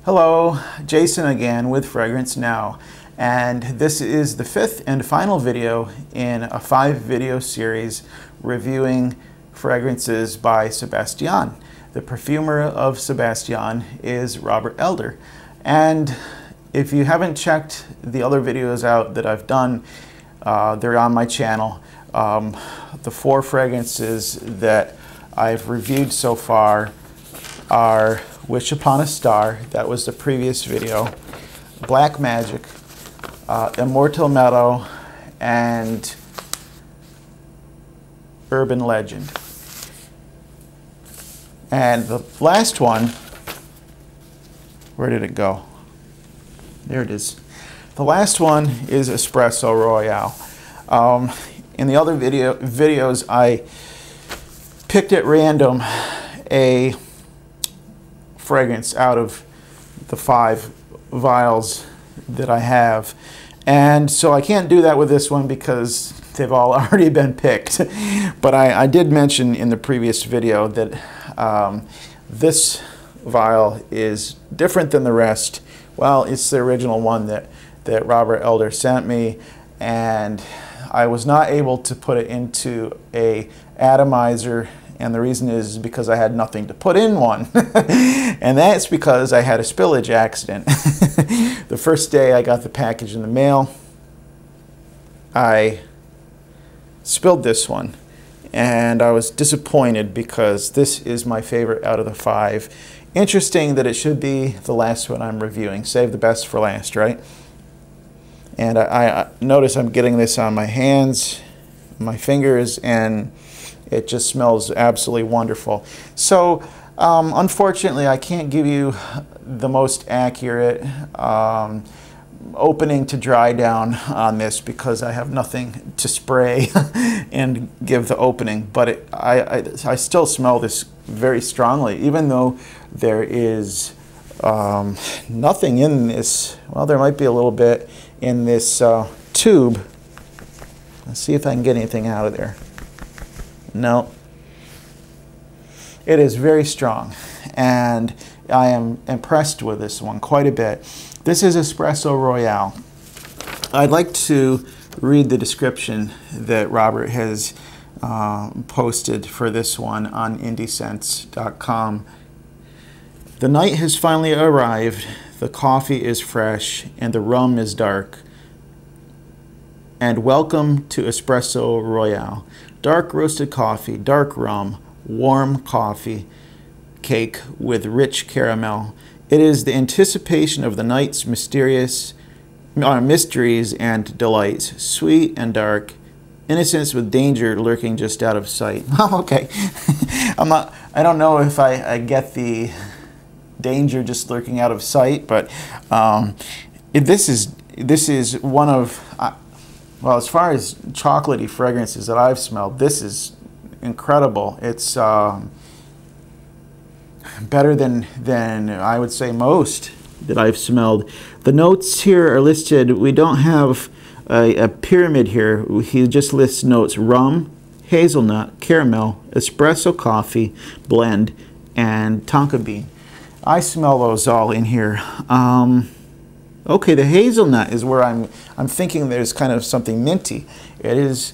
Hello, Jason again with Fragrance Now, and this is the fifth and final video in a 5-video series reviewing fragrances by Sebastiane. The perfumer of Sebastiane is Robert Elder, and if you haven't checked the other videos out that I've done, they're on my channel. The 4 fragrances that I've reviewed so far are Wish Upon a Star, that was the previous video, Black Magic, Immortal Meadow, and Urban Legend. And the last one, where did it go? There it is. The last one is Espresso Royale. In the other videos, I picked at random a fragrance out of the 5 vials that I have, and so I can't do that with this one because they've all already been picked. But I did mention in the previous video that this vial is different than the rest. Well, it's the original one that Robert Elder sent me, and I was not able to put it into a atomizer, and the reason is because I had nothing to put in one. And that's because I had a spillage accident. The first day I got the package in the mail, I spilled this one, and I was disappointed because this is my favorite out of the 5. Interesting that it should be the last one I'm reviewing. Save the best for last, right? And I notice I'm getting this on my hands, my fingers, and it just smells absolutely wonderful. So unfortunately, I can't give you the most accurate opening to dry down on this because I have nothing to spray and give the opening. But I still smell this very strongly, even though there is nothing in this. Well, there might be a little bit in this tube. Let's see if I can get anything out of there. No. It is very strong, and I am impressed with this one quite a bit. This is Espresso Royale. I'd like to read the description that Robert has posted for this one on indiescents.com. The night has finally arrived, the coffee is fresh, and the rum is dark. And welcome to Espresso Royale. Dark roasted coffee, dark rum, warm coffee cake with rich caramel. It is the anticipation of the night's mysteries and delights, sweet and dark, innocence with danger lurking just out of sight. Oh, okay. I don't know if I get the danger just lurking out of sight, but this is one of well, as far as chocolatey fragrances that I've smelled, this is incredible. It's better than I would say most that I've smelled. The notes here are listed. We don't have a pyramid here. He just lists notes: rum, hazelnut, caramel, espresso coffee blend, and tonka bean. I smell those all in here. Okay, the hazelnut is where I'm thinking there's kind of something minty. It's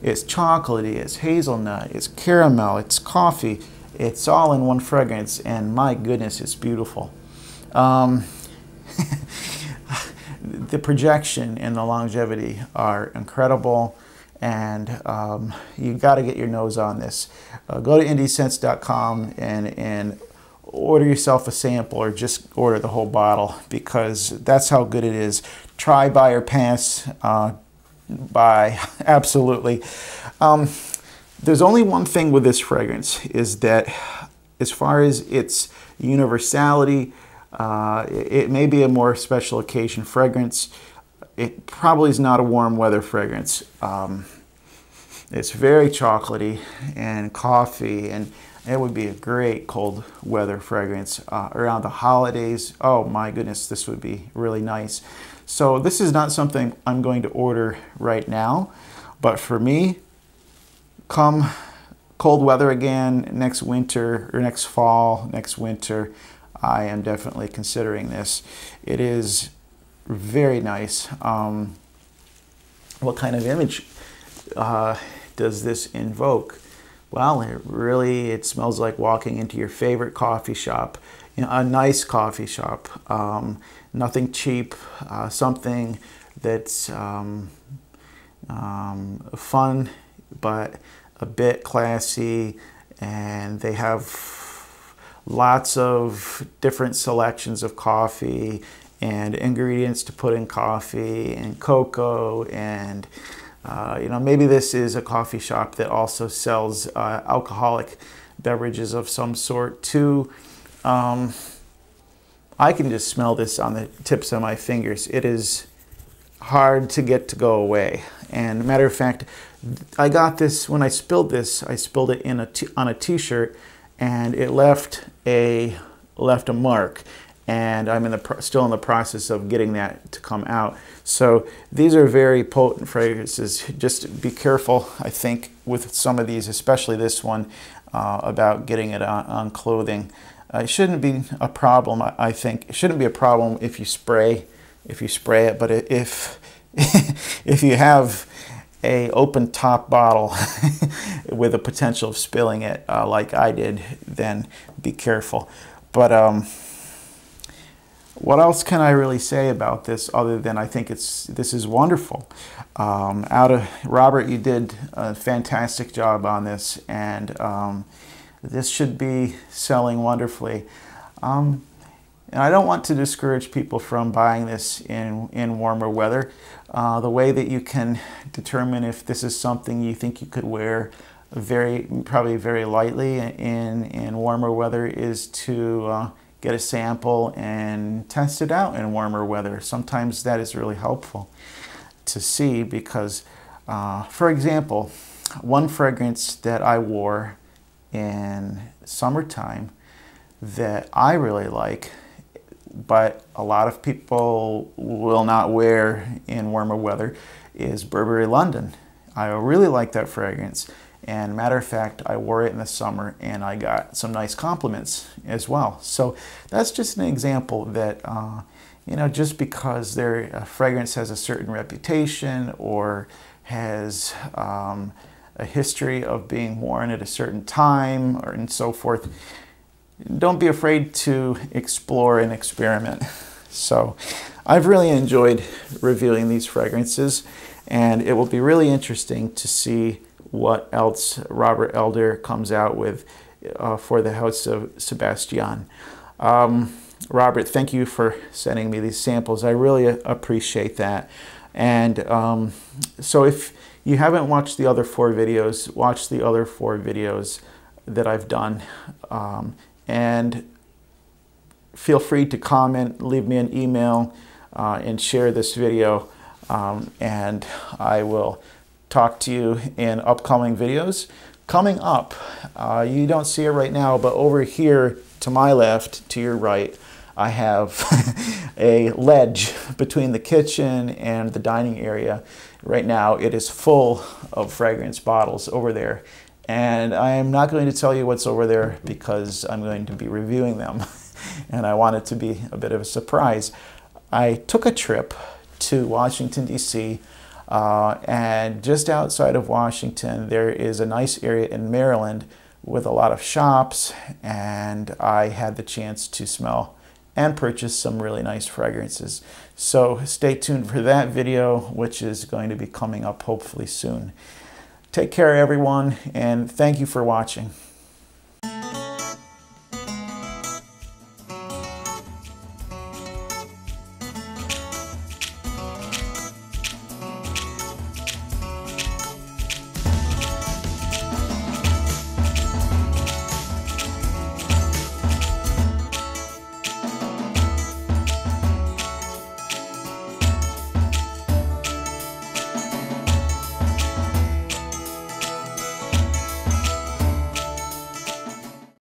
chocolatey, it's hazelnut, it's caramel, it's coffee. It's all in one fragrance, and my goodness, it's beautiful. The projection and the longevity are incredible, and you got to get your nose on this. Go to indiescents.com and order yourself a sample, or just order the whole bottle, because that's how good it is. Try, buy, or pass. Buy, absolutely. There's only one thing with this fragrance, is that as far as its universality, it may be a more special occasion fragrance. It probably is not a warm weather fragrance. It's very chocolatey and coffee, and it would be a great cold weather fragrance around the holidays. Oh my goodness, this would be really nice. So this is not something I'm going to order right now, but for me, come cold weather again next winter, or next fall, next winter, I am definitely considering this. It is very nice. What kind of image does this invoke? Well, it smells like walking into your favorite coffee shop, a nice coffee shop, nothing cheap, something that's fun but a bit classy, and they have lots of different selections of coffee and ingredients to put in coffee and cocoa, and maybe this is a coffee shop that also sells alcoholic beverages of some sort too. I can just smell this on the tips of my fingers. It is hard to get to go away. And matter of fact, I got this when I spilled this. I spilled it on a t-shirt, and it left a mark. And I'm still in the process of getting that to come out. So these are very potent fragrances. Just be careful, I think, with some of these, especially this one, about getting it on clothing. It shouldn't be a problem. I think it shouldn't be a problem if you spray it. But if if you have a open top bottle with a potential of spilling it, like I did, then be careful. But what else can I really say about this other than I think this is wonderful. Robert, you did a fantastic job on this, and this should be selling wonderfully. And I don't want to discourage people from buying this in warmer weather. The way that you can determine if this is something you think you could wear probably very lightly in warmer weather is to get a sample and test it out in warmer weather. Sometimes that is really helpful to see because, for example, one fragrance that I wore in summertime that I really like, but a lot of people will not wear in warmer weather, is Burberry London. I really like that fragrance. And matter of fact, I wore it in the summer and I got some nice compliments as well. So that's just an example that, just because a fragrance has a certain reputation or has a history of being worn at a certain time and so forth, don't be afraid to explore and experiment. So I've really enjoyed reviewing these fragrances, and it will be really interesting to see what else Robert Elder comes out with for the House of Sebastiane. Robert, thank you for sending me these samples. I really appreciate that. And so if you haven't watched the other 4 videos, watch the other 4 videos that I've done. And feel free to comment, leave me an email, and share this video. And I will talk to you in upcoming videos. Coming up, you don't see it right now, but over here to my left, to your right, I have a ledge between the kitchen and the dining area. Right now it is full of fragrance bottles over there. And I am not going to tell you what's over there because I'm going to be reviewing them. And I want it to be a bit of a surprise. I took a trip to Washington, D.C., and just outside of Washington, there is a nice area in Maryland with a lot of shops, and I had the chance to smell and purchase some really nice fragrances. So stay tuned for that video, which is going to be coming up hopefully soon. Take care, everyone, and thank you for watching.